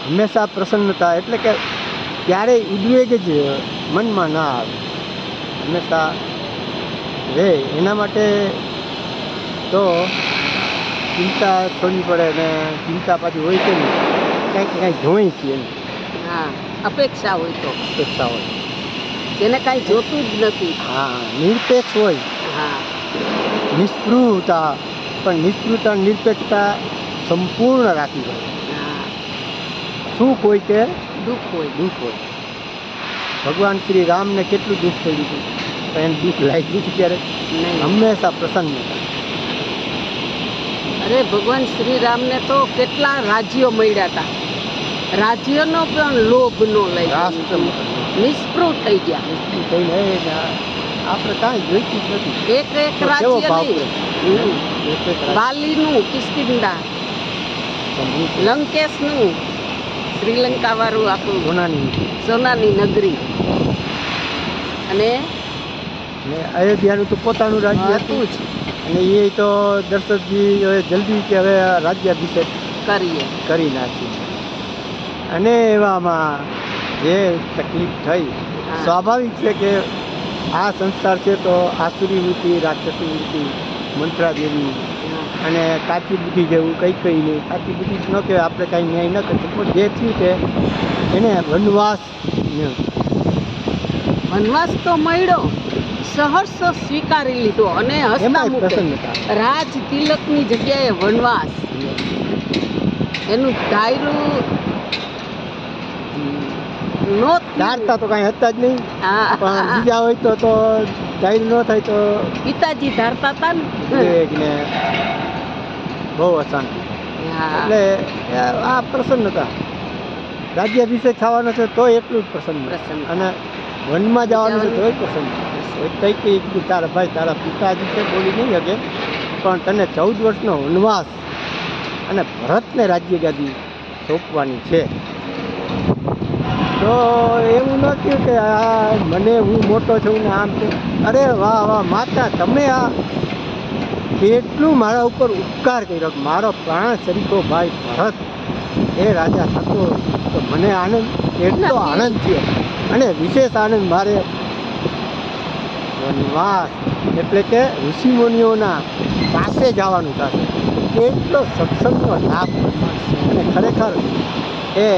હંમેશા પ્રસન્નતા, એટલે કે ક્યારેય ઉદ્વેગ જ મનમાં ના આવે, હંમેશા રહે. એના માટે તો ચિંતા છોડવી પડે ને ચિંતા પાછી હોય છે ને કંઈક કાંઈ જોઈએ છીએ એમ હા, અપેક્ષા હોય તો અપેક્ષા હોય. જેને કાંઈ જોતું જ નથી. હા, નિરપેક્ષ હોય, હા, નિષ્પૃહતા, પણ નિષ્પૃહતા નિરપેક્ષતા સંપૂર્ણ રાખવી પડે. હા, સુખ હોય કે દુઃખ હોય. દુઃખ હોય. ભગવાન શ્રી રામને કેટલું દુઃખ પડ્યું હતું, પણ એને દુઃખ લાગ્યું હતું ત્યારે નહીં. હંમેશા પ્રસન્ન હતા. અરે ભગવાન શ્રી રામને તો કેટલા રાજ્યો મળ્યા હતા, રાજ્યનો પણ લોભ નો લઈ રાષ્ટ્ર નિષ્પૃહ થઈ ગયા. થઈને આપણે કાંઈ જોઈતું જ નથી. એક એક તો કેવો રાજ્ય ભાવ નહીં. એક એક રાજ્ય બાલીનું કિષ્કિંધા, સમૃદ્ધ લંકેશનું શ્રીલંકા વાળું આપણું સોનાની સોનાની નગરી, અને ને અયોધ્યાનું તો પોતાનું રાજ્ય હતું હતું જ. અને એ તો દર્શકજી હવે જલ્દી કે હવે રાજ્યાભિષેક કરીએ. કરી નાખી. અને એવામાં જે તકલીફ થઈ, હા. સ્વાભાવિક છે કે આ સંસાર છે તો આસુરી વૃત્તિ, રાક્ષસી વૃત્તિ, મંત્રા દેવી અને કાચી બુદ્ધિ જેવું કંઈ નહીં. કાચી બુદ્ધિ ન કહેવાય, આપણે કાંઈ ન્યાય ન કરી શકીએ, પણ જે થયું તે એને વનવાસ વનવાસ તો મળ્યો, સહર્ષ સ્વીકારી લીધો અને હસતા એમાં મૂકે. પ્રસન્નતા. રાજ તિલકની જગ્યાએ વનવાસ, એનું ધાર્યું નો ધારતા તો કાંઈ હતા જ નહીં, હા, પણ બીજા હોય તો ધાર્યું ન થાય તો પિતાજી ધારતા હતા ને. ને બહુ અશાંતિ. હા, એટલે આ પ્રસન્નતા. રાજ્યાભિષેક થવાનો છે તો એટલું જ પ્રસન્ન, પ્રસન્ન. અને વનમાં જવાનું છે તોય પ્રસન્ન. કંઈ કીધું તારા ભાઈ, તારા પિતાજી છે બોલી નહીં શકે, પણ તને 14 વર્ષનો વનવાસ અને ભરતને રાજ્ય ગાદી સોંપવાની છે. તો એવું ન થયું કે આ મને હું મોટો છું ને આમ છે. અરે વાહ વાહ માતા, તમે આ કેટલું મારા ઉપર ઉપકાર કર્યો. મારો પ્રાણ સરીખો ભાઈ ભરત એ રાજા થતો તો મને આનંદ, એટલો આનંદ થયો. અને વિશેષ આનંદ મારે વનવાસ એટલે કે ઋષિમુનિઓના પાસે જવાનું થશે, કેટલો સત્સંગનો લાભ થશે. અને ખરેખર એ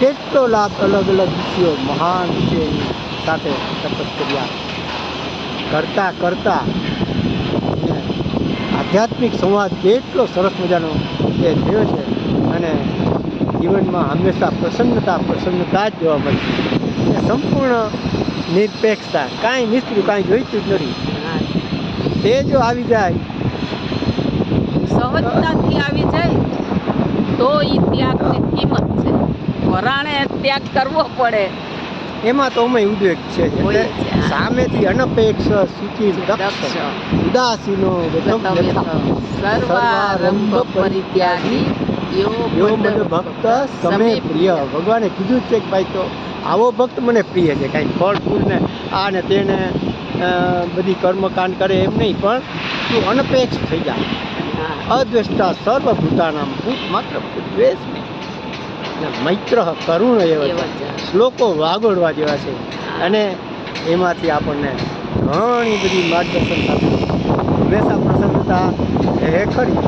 કેટલો લાભ અલગ અલગ ઋષિઓ, મહાન ઋષિઓની સાથે તપશ્ચર્યા કરતાં કરતાં આધ્યાત્મિક સંવાદ કેટલો સરસ મજાનો એ થયો છે. અને જીવનમાં હંમેશા પ્રસન્નતા જ જોવા મળશે. એ સંપૂર્ણ નિરપેક્ષતા, કાંઈ નિષ્ઠું, કાંઈ જોઈતું જ નથી. હા. તે જો આવી જાય, સહજતાથી આવી જાય તો ઈ ત્યાગની કિંમત છે. વરાણે ત્યાગ કરવો પડે. એમાં તો અમે ઉદ્વેગ છે. હોય એટલે છે. સામેથી અનપેક્ષ સૂચિ દક્ષ ઉદાસીનો સર્વારંભ પરિત્યાગી યો મને ભક્ત સમે પ્રિય. ભગવાને કીધું જ છે કે ભાઈ તો આવો ભક્ત મને પ્રિય છે. કાંઈ ફળ ફૂલ ને આ ને તેને બધી કર્મકાંડ કરે એમ નહીં, પણ તું અનપેક્ષ થઈ જાય. અદ્વેષ્ટા સર્વભૂતાનામ ભૂત માત્ર દ્વેષ નહીં. મૈત્ર કરુણ એવા શ્લોકો વાગોડવા જેવા છે. અને એમાંથી આપણને ઘણી બધી માર્ગદર્શન સાથે હંમેશા પ્રસન્નતા રહે ખરી.